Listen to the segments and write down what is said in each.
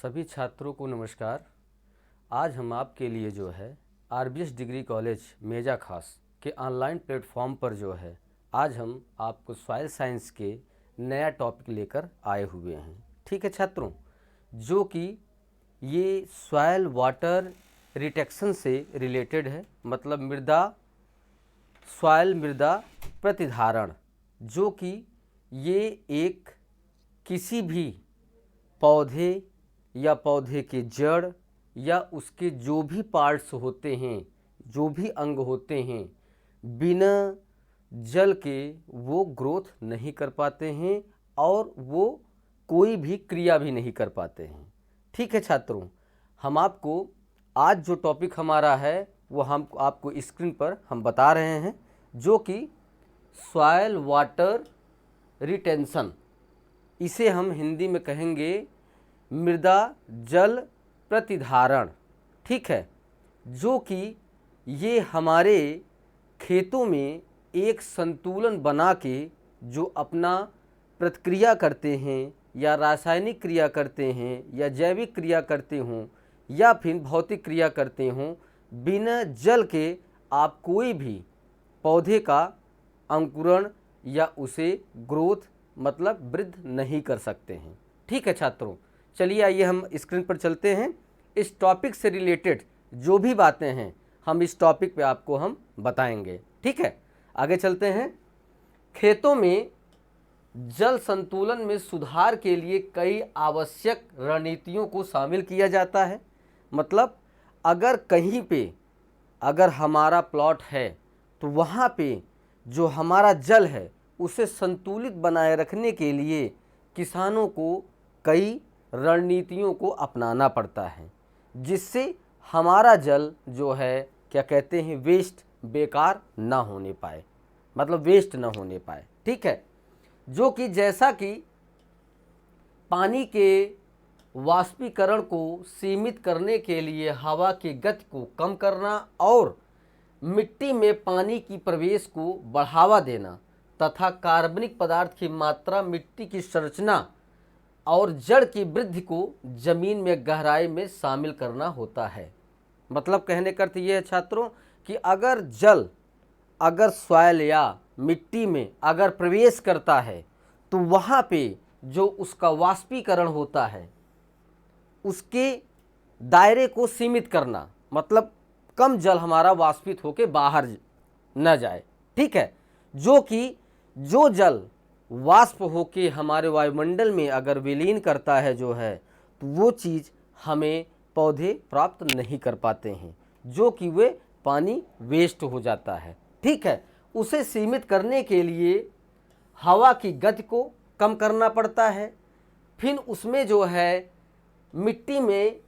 सभी छात्रों को नमस्कार। आज हम आपके लिए जो है आरबीएस डिग्री कॉलेज मेजा खास के ऑनलाइन प्लेटफॉर्म पर जो है आज हम आपको सॉइल साइंस के नया टॉपिक लेकर आए हुए हैं। ठीक है छात्रों, जो कि ये सॉइल वाटर रिटेक्शन से रिलेटेड है, मतलब मृदा प्रतिधारण, जो कि ये एक किसी भी पौधे या पौधे के जड़ या उसके जो भी पार्ट्स होते हैं, जो भी अंग होते हैं, बिना जल के वो ग्रोथ नहीं कर पाते हैं और वो कोई भी क्रिया भी नहीं कर पाते हैं। ठीक है छात्रों, हम आपको आज जो टॉपिक हमारा है वो हम आपको स्क्रीन पर हम बता रहे हैं, जो कि सॉइल वाटर रिटेंशन, इसे हम हिंदी में कहेंगे मृदा जल प्रतिधारण। ठीक है, जो कि ये हमारे खेतों में एक संतुलन बना के जो अपना प्रतिक्रिया करते हैं या रासायनिक क्रिया करते हैं या जैविक क्रिया करते हों या फिर भौतिक क्रिया करते हों, बिना जल के आप कोई भी पौधे का अंकुरण या उसे ग्रोथ मतलब वृद्धि नहीं कर सकते हैं। ठीक है छात्रों, चलिए आइए हम स्क्रीन पर चलते हैं। इस टॉपिक से रिलेटेड जो भी बातें हैं हम इस टॉपिक पे आपको हम बताएंगे। ठीक है, आगे चलते हैं। खेतों में जल संतुलन में सुधार के लिए कई आवश्यक रणनीतियों को शामिल किया जाता है। मतलब अगर कहीं पे अगर हमारा प्लॉट है तो वहाँ पे जो हमारा जल है उसे संतुलित बनाए रखने के लिए किसानों को कई रणनीतियों को अपनाना पड़ता है, जिससे हमारा जल जो है क्या कहते हैं वेस्ट, बेकार ना होने पाए, मतलब वेस्ट ना होने पाए। ठीक है, जो कि जैसा कि पानी के वाष्पीकरण को सीमित करने के लिए हवा की गति को कम करना और मिट्टी में पानी की प्रवेश को बढ़ावा देना तथा कार्बनिक पदार्थ की मात्रा, मिट्टी की संरचना और जड़ की वृद्धि को जमीन में गहराई में शामिल करना होता है। मतलब कहने का अर्थ ये है छात्रों कि अगर जल अगर सॉइल या मिट्टी में अगर प्रवेश करता है तो वहाँ पे जो उसका वाष्पीकरण होता है उसके दायरे को सीमित करना, मतलब कम जल हमारा वाष्पित होकर बाहर न जाए। ठीक है, जो कि जो जल वाष्प होके हमारे वायुमंडल में अगर विलीन करता है जो है, तो वो चीज़ हमें पौधे प्राप्त नहीं कर पाते हैं, जो कि वे पानी वेस्ट हो जाता है। ठीक है, उसे सीमित करने के लिए हवा की गति को कम करना पड़ता है। फिर उसमें जो है मिट्टी में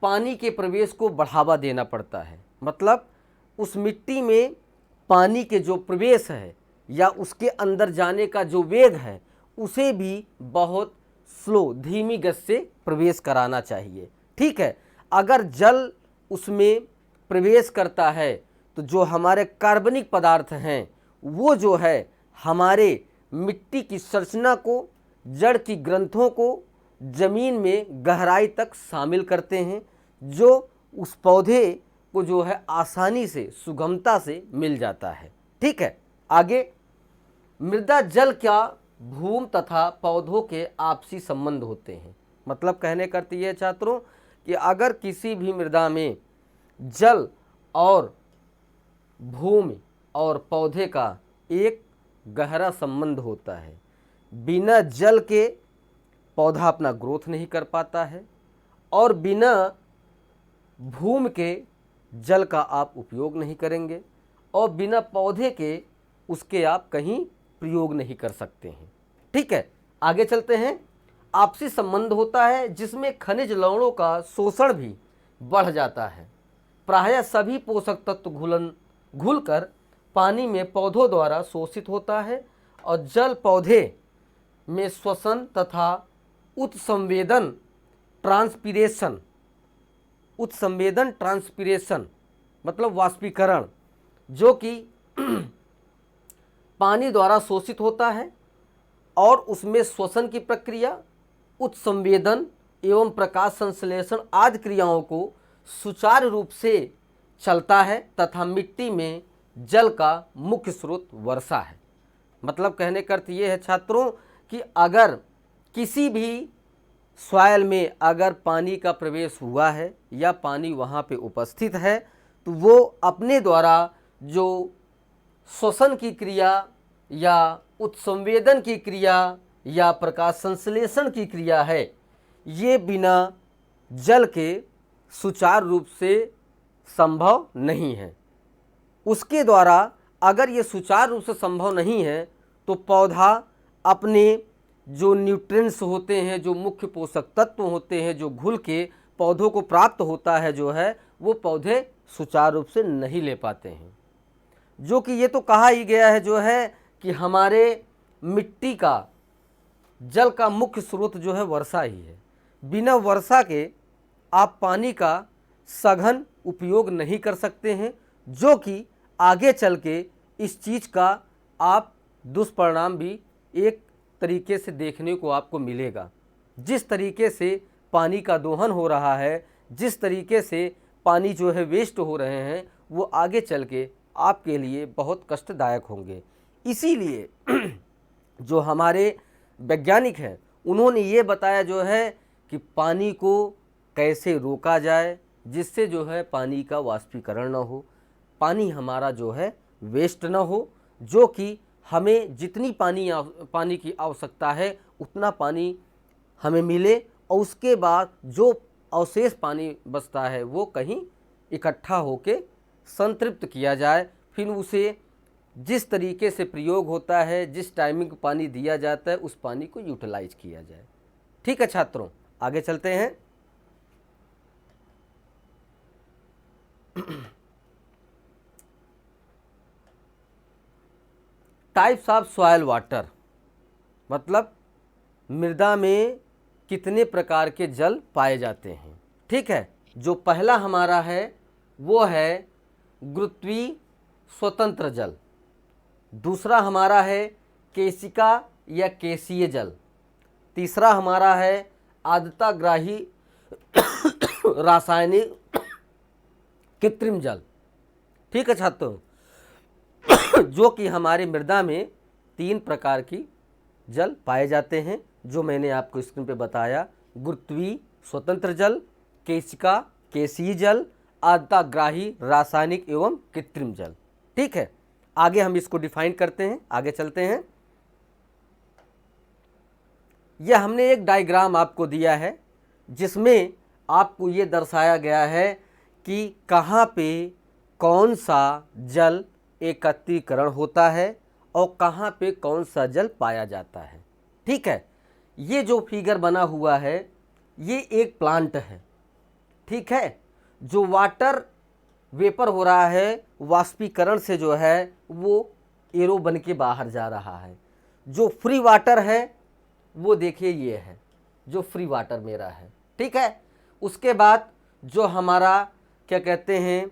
पानी के प्रवेश को बढ़ावा देना पड़ता है, मतलब उस मिट्टी में पानी के जो प्रवेश है या उसके अंदर जाने का जो वेग है उसे भी बहुत स्लो, धीमी गति से प्रवेश कराना चाहिए। ठीक है, अगर जल उसमें प्रवेश करता है तो जो हमारे कार्बनिक पदार्थ हैं वो जो है हमारे मिट्टी की संरचना को, जड़ की ग्रंथों को जमीन में गहराई तक शामिल करते हैं, जो उस पौधे को जो है आसानी से, सुगमता से मिल जाता है। ठीक है, आगे मृदा जल क्या भूमि तथा पौधों के आपसी संबंध होते हैं। मतलब कहने का अर्थ ये है छात्रों कि अगर किसी भी मृदा में जल और भूमि और पौधे का एक गहरा संबंध होता है, बिना जल के पौधा अपना ग्रोथ नहीं कर पाता है और बिना भूमि के जल का आप उपयोग नहीं करेंगे और बिना पौधे के उसके आप कहीं प्रयोग नहीं कर सकते हैं। ठीक है, आगे चलते हैं। आपसी संबंध होता है जिसमें खनिज लवणों का शोषण भी बढ़ जाता है। प्रायः सभी पोषक तत्व घुलकर पानी में पौधों द्वारा शोषित होता है और जल पौधे में श्वसन तथा उत्संवेदन ट्रांसपीरेशन मतलब वाष्पीकरण, जो कि पानी द्वारा शोषित होता है और उसमें श्वसन की प्रक्रिया, उत्संवेदन एवं प्रकाश संश्लेषण आदि क्रियाओं को सुचारू रूप से चलता है तथा मिट्टी में जल का मुख्य स्रोत वर्षा है। मतलब कहने का अर्थ ये है छात्रों कि अगर किसी भी सॉइल में अगर पानी का प्रवेश हुआ है या पानी वहाँ पे उपस्थित है तो वो अपने द्वारा जो श्वसन की क्रिया या उत्संवेदन की क्रिया या प्रकाश संश्लेषण की क्रिया है, ये बिना जल के सुचारू रूप से संभव नहीं है। उसके द्वारा अगर ये सुचारू रूप से संभव नहीं है तो पौधा अपने जो न्यूट्रिएंट्स होते हैं, जो मुख्य पोषक तत्व होते हैं, जो घुल के पौधों को प्राप्त होता है जो है, वो पौधे सुचारू रूप से नहीं ले पाते हैं। जो कि ये तो कहा ही गया है जो है कि हमारे मिट्टी का जल का मुख्य स्रोत जो है वर्षा ही है। बिना वर्षा के आप पानी का सघन उपयोग नहीं कर सकते हैं, जो कि आगे चल के इस चीज़ का आप दुष्परिणाम भी एक तरीके से देखने को आपको मिलेगा। जिस तरीके से पानी का दोहन हो रहा है, जिस तरीके से पानी जो है वेस्ट हो रहे हैं, वो आगे चल के आपके लिए बहुत कष्टदायक होंगे। इसीलिए जो हमारे वैज्ञानिक हैं उन्होंने ये बताया जो है कि पानी को कैसे रोका जाए जिससे जो है पानी का वाष्पीकरण न हो, पानी हमारा जो है वेस्ट न हो, जो कि हमें जितनी पानी की आवश्यकता है उतना पानी हमें मिले और उसके बाद जो अवशेष पानी बचता है वो कहीं इकट्ठा होके संतृप्त किया जाए, फिर उसे जिस तरीके से प्रयोग होता है, जिस टाइमिंग को पानी दिया जाता है, उस पानी को यूटिलाइज किया जाए। ठीक है छात्रों, आगे चलते हैं। टाइप्स ऑफ सॉइल वाटर, मतलब मृदा में कितने प्रकार के जल पाए जाते हैं। ठीक है, जो पहला हमारा है वो है गुरुत्वीय स्वतंत्र जल, दूसरा हमारा है केशिका या केशीय जल, तीसरा हमारा है आर्द्रताग्राही रासायनिक कृत्रिम जल। ठीक है छात्रों, जो कि हमारे मृदा में 3 प्रकार की जल पाए जाते हैं, जो मैंने आपको स्क्रीन पे बताया। गुरुत्वीय स्वतंत्र जल, केशिका केशीय जल, आर्द्रताग्राही रासायनिक एवं कृत्रिम जल। ठीक है, आगे हम इसको डिफाइन करते हैं, आगे चलते हैं। यह हमने एक डायग्राम आपको दिया है जिसमें आपको ये दर्शाया गया है कि कहाँ पे कौन सा जल एकत्रीकरण होता है और कहाँ पे कौन सा जल पाया जाता है। ठीक है, ये जो फिगर बना हुआ है ये एक प्लांट है। ठीक है, जो वाटर वेपर हो रहा है वाष्पीकरण से जो है वो एरो बन के बाहर जा रहा है। जो फ्री वाटर है वो देखिए ये है, जो फ्री वाटर मेरा है। ठीक है, उसके बाद जो हमारा क्या कहते हैं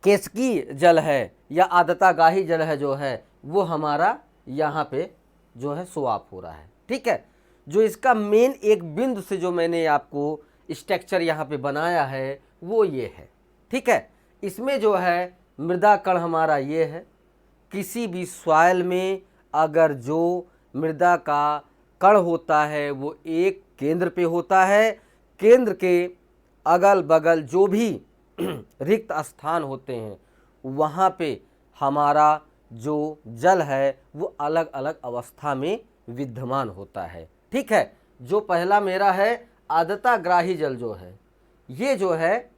केशिकीय जल है या आर्द्रताग्राही जल है जो है वो हमारा यहाँ पे जो है स्वैप हो रहा है। ठीक है, जो इसका मेन एक बिंदु से जो मैंने आपको स्ट्रक्चर यहाँ पे बनाया है वो ये है। ठीक है, इसमें जो है मृदा कण हमारा ये है। किसी भी सॉइल में अगर जो मृदा का कण होता है वो एक केंद्र पे होता है, केंद्र के अगल बगल जो भी रिक्त स्थान होते हैं वहाँ पे हमारा जो जल है वो अलग अलग अवस्था में विद्यमान होता है। ठीक है, जो पहला मेरा है आर्द्रताग्राही जल जो है ये जो है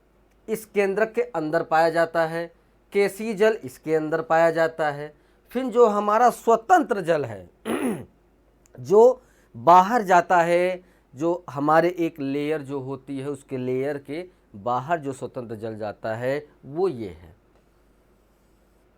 इस केंद्र के अंदर पाया जाता है, केशीय जल इसके अंदर पाया जाता है। फिर जो हमारा स्वतंत्र जल है जो बाहर जाता है, जो हमारे एक लेयर जो होती है उसके लेयर के बाहर जो स्वतंत्र जल जाता है वो ये है,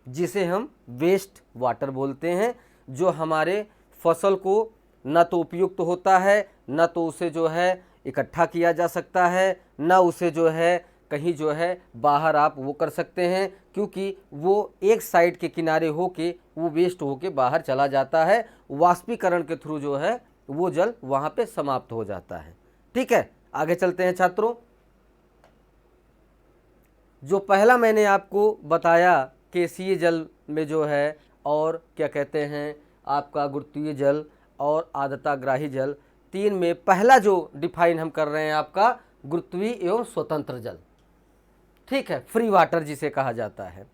जिसे हम वेस्ट वाटर बोलते हैं। जो हमारे फसल को न तो उपयुक्त होता है, न तो उसे जो है इकट्ठा किया जा सकता है, न उसे जो है कहीं जो है बाहर आप वो कर सकते हैं, क्योंकि वो एक साइड के किनारे होके वो वेस्ट होके बाहर चला जाता है। वाष्पीकरण के थ्रू जो है वो जल वहाँ पे समाप्त हो जाता है। ठीक है, आगे चलते हैं छात्रों। जो पहला मैंने आपको बताया केसीय जल में जो है, और क्या कहते हैं आपका गुरुत्वीय जल और आर्द्रताग्राही जल, तीन में पहला जो डिफाइन हम कर रहे हैं आपका गुरुत्वीय एवं स्वतंत्र जल। ठीक है, फ्री वाटर जिसे कहा जाता है।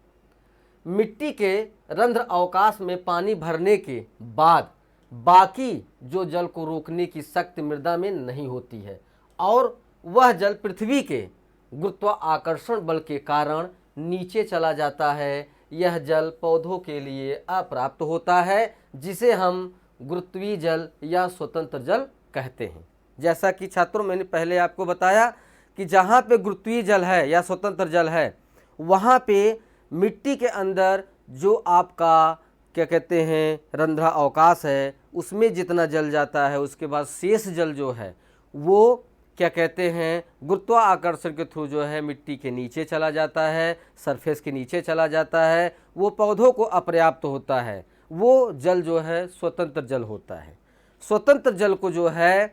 मिट्टी के रंध्र अवकाश में पानी भरने के बाद बाकी जो जल को रोकने की शक्ति मृदा में नहीं होती है, और वह जल पृथ्वी के गुरुत्वाकर्षण बल के कारण नीचे चला जाता है। यह जल पौधों के लिए अपर्याप्त होता है, जिसे हम गुरुत्वीय जल या स्वतंत्र जल कहते हैं। जैसा कि छात्रों मैंने पहले आपको बताया कि जहाँ पे गुरुत्वीय जल है या स्वतंत्र जल है, वहाँ पे मिट्टी के अंदर जो आपका क्या कहते हैं रंध्र अवकाश है, उसमें जितना जल जाता है, उसके बाद शेष जल जो है वो क्या कहते हैं गुरुत्वाकर्षण के थ्रू जो है मिट्टी के नीचे चला जाता है, सरफेस के नीचे चला जाता है। वो पौधों को अपर्याप्त होता है, वो जल जो है स्वतंत्र जल होता है। स्वतंत्र जल को जो है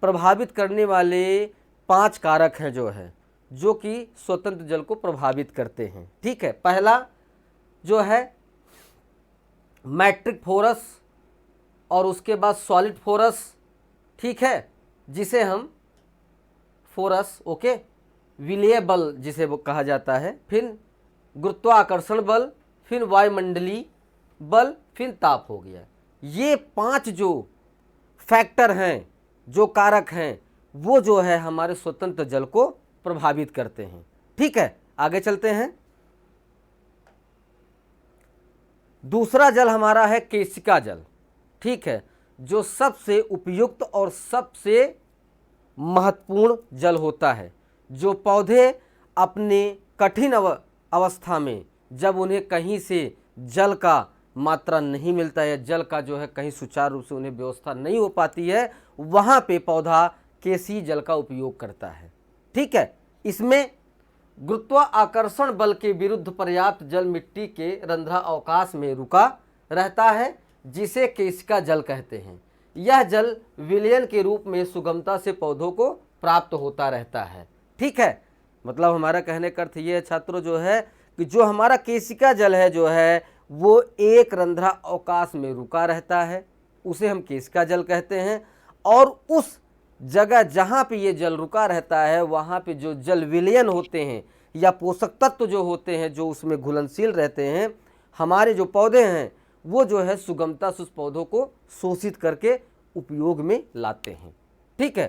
प्रभावित करने वाले 5 कारक हैं जो कि स्वतंत्र जल को प्रभावित करते हैं। ठीक है, पहला जो है मैट्रिक फोरस, और उसके बाद सॉलिड फोरस। ठीक है, जिसे हम फोरस ओके विलेय बल जिसे वो कहा जाता है, फिर गुरुत्वाकर्षण बल, फिर वायुमंडलीय बल, फिर ताप हो गया। ये 5 जो फैक्टर हैं, जो कारक हैं, वो जो है हमारे स्वतंत्र जल को प्रभावित करते हैं। ठीक है, आगे चलते हैं। दूसरा जल हमारा है केशिका जल। ठीक है, जो सबसे उपयुक्त और सबसे महत्वपूर्ण जल होता है। जो पौधे अपने कठिन अवस्था में, जब उन्हें कहीं से जल का मात्रा नहीं मिलता है, जल का जो है कहीं सुचारू रूप से उन्हें व्यवस्था नहीं हो पाती है, वहाँ पे पौधा केसी जल का उपयोग करता है। ठीक है, इसमें गुरुत्वाकर्षण बल के विरुद्ध पर्याप्त जल मिट्टी के रंध्र अवकाश में रुका रहता है, जिसे केशिका जल कहते हैं। यह जल विलयन के रूप में सुगमता से पौधों को प्राप्त होता रहता है। ठीक है, मतलब हमारा कहने का अर्थ ये है छात्रों जो है कि जो हमारा केशिका जल है जो है वो एक रंध्र अवकाश में रुका रहता है, उसे हम केशिका जल कहते हैं। और उस जगह जहाँ पे ये जल रुका रहता है, वहाँ पे जो जल विलयन होते हैं या पोषक तत्व जो होते हैं जो उसमें घुलनशील रहते हैं, हमारे जो पौधे हैं वो जो है सुगमता से उस पौधों को शोषित करके उपयोग में लाते हैं। ठीक है,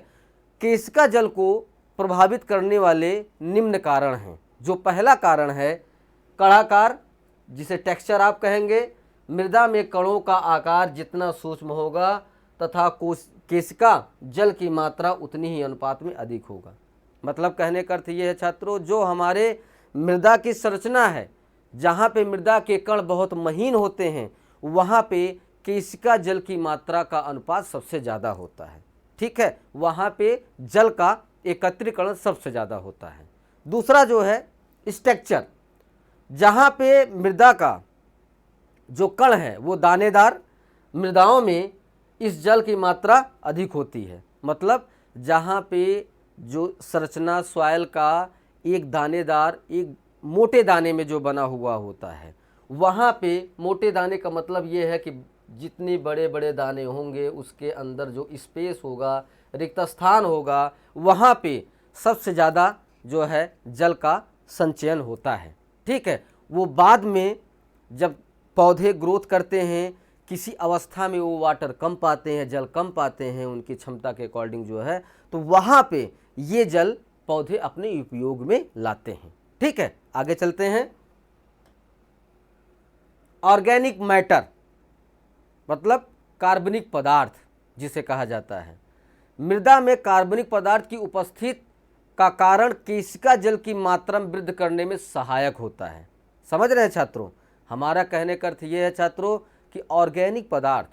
केशिका जल को प्रभावित करने वाले निम्न कारण हैं। जो पहला कारण है कणाकार, जिसे टेक्सचर आप कहेंगे। मृदा में कणों का आकार जितना सूक्ष्म होगा तथा केशिका जल की मात्रा उतनी ही अनुपात में अधिक होगा। मतलब कहने का अर्थ ये है छात्रों, जो हमारे मृदा की संरचना है, जहाँ पे मृदा के कण बहुत महीन होते हैं, वहाँ पे केशिका जल की मात्रा का अनुपात सबसे ज़्यादा होता है। ठीक है, वहाँ पे जल का एकत्रीकरण सबसे ज़्यादा होता है। दूसरा जो है स्ट्रक्चर, जहाँ पे मृदा का जो कण है वो दानेदार मृदाओं में इस जल की मात्रा अधिक होती है। मतलब जहाँ पे जो संरचना सॉइल का एक दानेदार, एक मोटे दाने में जो बना हुआ होता है, वहाँ पे मोटे दाने का मतलब ये है कि जितने बड़े बड़े दाने होंगे उसके अंदर जो स्पेस होगा, रिक्त स्थान होगा, वहाँ पे सबसे ज़्यादा जो है जल का संचयन होता है। ठीक है, वो बाद में जब पौधे ग्रोथ करते हैं, किसी अवस्था में वो वाटर कम पाते हैं, जल कम पाते हैं उनकी क्षमता के अकॉर्डिंग जो है, तो वहाँ पे ये जल पौधे अपने उपयोग में लाते हैं। ठीक है, आगे चलते हैं। ऑर्गेनिक मैटर मतलब कार्बनिक पदार्थ जिसे कहा जाता है। मृदा में कार्बनिक पदार्थ की उपस्थिति का कारण केशिका जल की मात्रा में वृद्धि करने में सहायक होता है। समझ रहे हैं छात्रों, हमारा कहने का अर्थ ये है छात्रों कि ऑर्गेनिक पदार्थ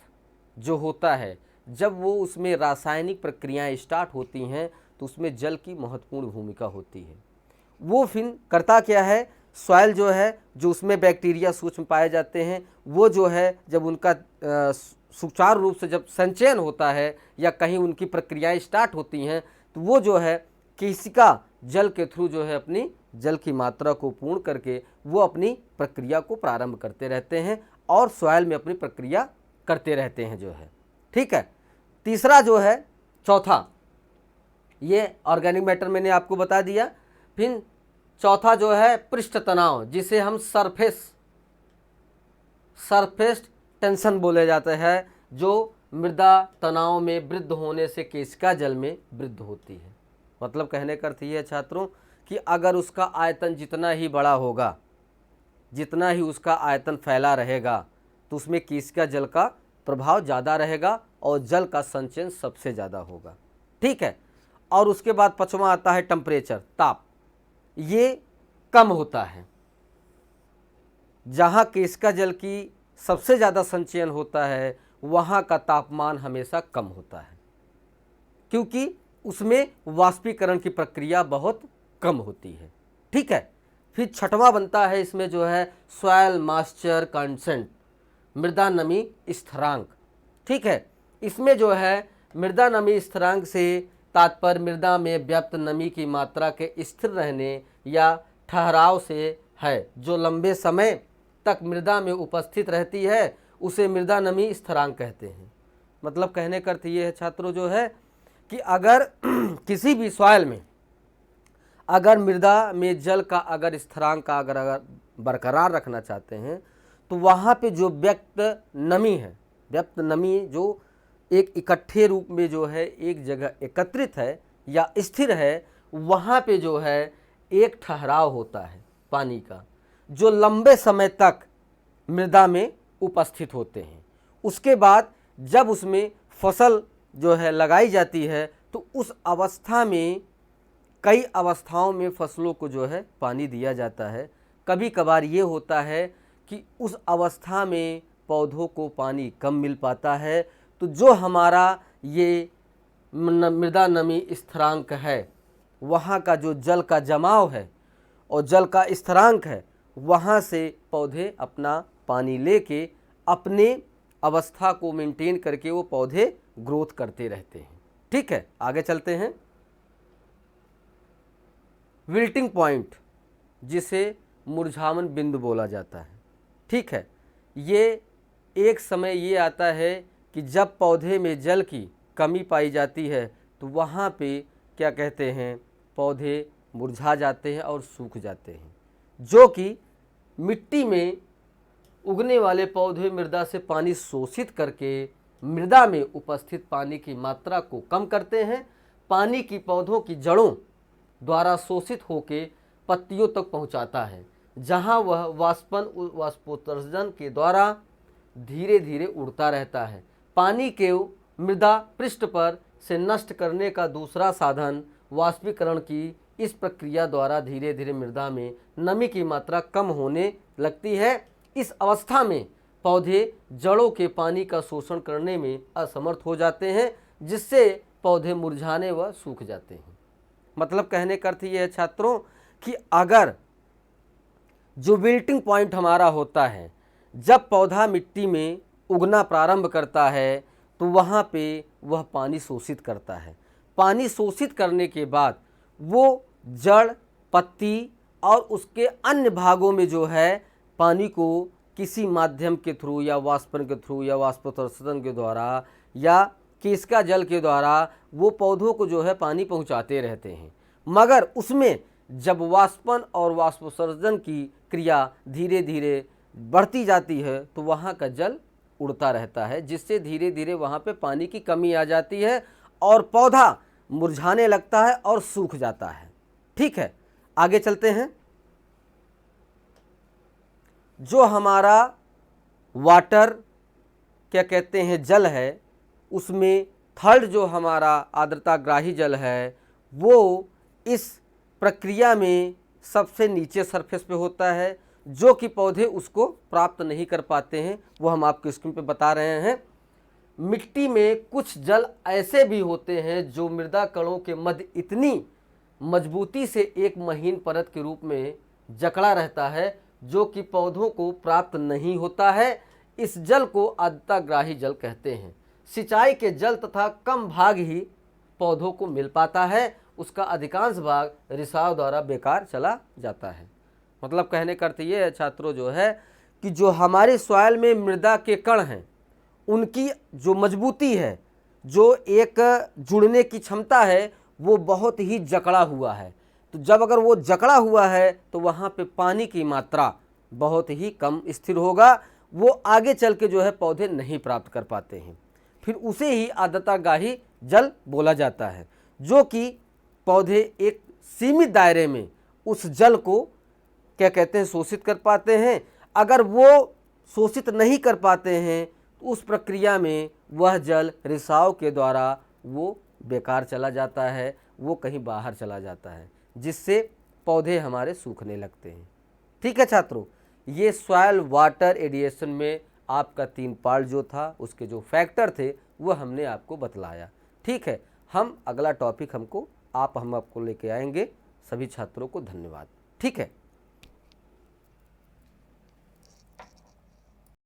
जो होता है, जब वो उसमें रासायनिक प्रक्रियाएं स्टार्ट होती हैं तो उसमें जल की महत्वपूर्ण भूमिका होती है। वो फिर करता क्या है, सॉइल जो है, जो उसमें बैक्टीरिया सूक्ष्म पाए जाते हैं, वो जो है जब उनका सुचारू रूप से जब संचयन होता है या कहीं उनकी प्रक्रियाएं स्टार्ट होती हैं, तो वो जो है केशिका जल के थ्रू जो है अपनी जल की मात्रा को पूर्ण करके वो अपनी प्रक्रिया को प्रारंभ करते रहते हैं और सॉइल में अपनी प्रक्रिया करते रहते हैं जो है। ठीक है, तीसरा जो है, चौथा, ये ऑर्गेनिक मैटर मैंने आपको बता दिया। फिर चौथा जो है पृष्ठ तनाव, जिसे हम सरफेस टेंशन बोले जाते हैं, जो मृदा तनाव में वृद्धि होने से केशिका जल में वृद्धि होती है। मतलब कहने का अर्थ ये है छात्रों कि अगर उसका आयतन जितना ही बड़ा होगा, जितना ही उसका आयतन फैला रहेगा, तो उसमें केशिका जल का प्रभाव ज़्यादा रहेगा और जल का संचयन सबसे ज़्यादा होगा। ठीक है, और उसके बाद पांचवा आता है टेम्परेचर, ताप। ये कम होता है। जहाँ केशिका जल की सबसे ज़्यादा संचयन होता है वहाँ का तापमान हमेशा कम होता है, क्योंकि उसमें वाष्पीकरण की प्रक्रिया बहुत कम होती है। ठीक है, फिर छठवां बनता है इसमें जो है सॉइल मॉइस्चर कंसेंट, मृदा नमी स्थिरांक। ठीक है, इसमें जो है मृदा नमी स्थिरांक से तात्पर्य मृदा में व्याप्त नमी की मात्रा के स्थिर रहने या ठहराव से है। जो लंबे समय तक मृदा में उपस्थित रहती है उसे मृदा नमी स्थिरांक कहते हैं। मतलब कहने का अर्थ ये है छात्रों जो है कि अगर किसी भी सॉइल में अगर मृदा में जल का अगर स्थिरांक का अगर बरकरार रखना चाहते हैं तो वहाँ पे जो व्यक्त नमी है, व्यक्त नमी जो एक इकट्ठे रूप में जो है एक जगह एकत्रित है या स्थिर है, वहाँ पे जो है एक ठहराव होता है पानी का, जो लंबे समय तक मृदा में उपस्थित होते हैं। उसके बाद जब उसमें फसल जो है लगाई जाती है तो उस अवस्था में कई अवस्थाओं में फसलों को जो है पानी दिया जाता है। कभी कभार ये होता है कि उस अवस्था में पौधों को पानी कम मिल पाता है, तो जो हमारा ये मृदा नमी स्थिरांक है, वहाँ का जो जल का जमाव है और जल का स्थिरांक है, वहाँ से पौधे अपना पानी लेके अपने अवस्था को मेंटेन करके वो पौधे ग्रोथ करते रहते हैं। ठीक है, आगे चलते हैं। विल्टिंग पॉइंट, जिसे मुरझावन बिंदु बोला जाता है। ठीक है, ये एक समय ये आता है कि जब पौधे में जल की कमी पाई जाती है तो वहाँ पे क्या कहते हैं, पौधे मुरझा जाते हैं और सूख जाते हैं। जो कि मिट्टी में उगने वाले पौधे मृदा से पानी शोषित करके मृदा में उपस्थित पानी की मात्रा को कम करते हैं। पानी की पौधों की जड़ों द्वारा शोषित होकर पत्तियों तक पहुंचाता है, जहां वह वाष्पोत्सर्जन के द्वारा धीरे धीरे उड़ता रहता है। पानी के मृदा पृष्ठ पर से नष्ट करने का दूसरा साधन वाष्पीकरण की इस प्रक्रिया द्वारा धीरे धीरे मृदा में नमी की मात्रा कम होने लगती है। इस अवस्था में पौधे जड़ों के पानी का शोषण करने में असमर्थ हो जाते हैं, जिससे पौधे मुरझाने व सूख जाते हैं। मतलब कहने का अर्थ ये है छात्रों कि अगर जो विल्टिंग पॉइंट हमारा होता है, जब पौधा मिट्टी में उगना प्रारंभ करता है तो वहाँ पे वह पानी शोषित करता है। पानी शोषित करने के बाद वो जड़, पत्ती और उसके अन्य भागों में जो है पानी को किसी माध्यम के थ्रू या वाष्पन के थ्रू या वाष्पोत्सर्जन के द्वारा या केशिका जल के द्वारा वो पौधों को जो है पानी पहुंचाते रहते हैं। मगर उसमें जब वाष्पन और वाष्पोत्सर्जन की क्रिया धीरे धीरे बढ़ती जाती है तो वहाँ का जल उड़ता रहता है, जिससे धीरे धीरे वहाँ पे पानी की कमी आ जाती है और पौधा मुरझाने लगता है और सूख जाता है। ठीक है, आगे चलते हैं। जो हमारा वाटर क्या कहते हैं जल है, उसमें थर्ड जो हमारा आर्द्रताग्राही जल है वो इस प्रक्रिया में सबसे नीचे सरफेस पे होता है, जो कि पौधे उसको प्राप्त नहीं कर पाते हैं। वो हम आपको स्क्रीन पे बता रहे हैं। मिट्टी में कुछ जल ऐसे भी होते हैं जो मृदा कणों के मध्य इतनी मजबूती से एक महीन परत के रूप में जकड़ा रहता है, जो कि पौधों को प्राप्त नहीं होता है। इस जल को आर्द्रताग्राही जल कहते हैं। सिंचाई के जल तथा कम भाग ही पौधों को मिल पाता है, उसका अधिकांश भाग रिसाव द्वारा बेकार चला जाता है। मतलब कहने का अर्थ ये है छात्रों जो है कि जो हमारे सॉइल में मृदा के कण हैं उनकी जो मजबूती है, जो एक जुड़ने की क्षमता है, वो बहुत ही जकड़ा हुआ है। तो जब अगर वो जकड़ा हुआ है तो वहाँ पे पानी की मात्रा बहुत ही कम स्थिर होगा, वो आगे चल के जो है पौधे नहीं प्राप्त कर पाते हैं। फिर उसे ही आर्द्रतागाही जल बोला जाता है, जो कि पौधे एक सीमित दायरे में उस जल को क्या कहते हैं शोषित कर पाते हैं। अगर वो शोषित नहीं कर पाते हैं तो उस प्रक्रिया में वह जल रिसाव के द्वारा वो बेकार चला जाता है, वो कहीं बाहर चला जाता है, जिससे पौधे हमारे सूखने लगते हैं। ठीक है छात्रों, ये सॉइल वाटर एडिएशन में आपका 3 पार्ट जो था उसके जो फैक्टर थे वो हमने आपको बतलाया। ठीक है, हम अगला टॉपिक हम आपको लेके आएंगे। सभी छात्रों को धन्यवाद। ठीक है।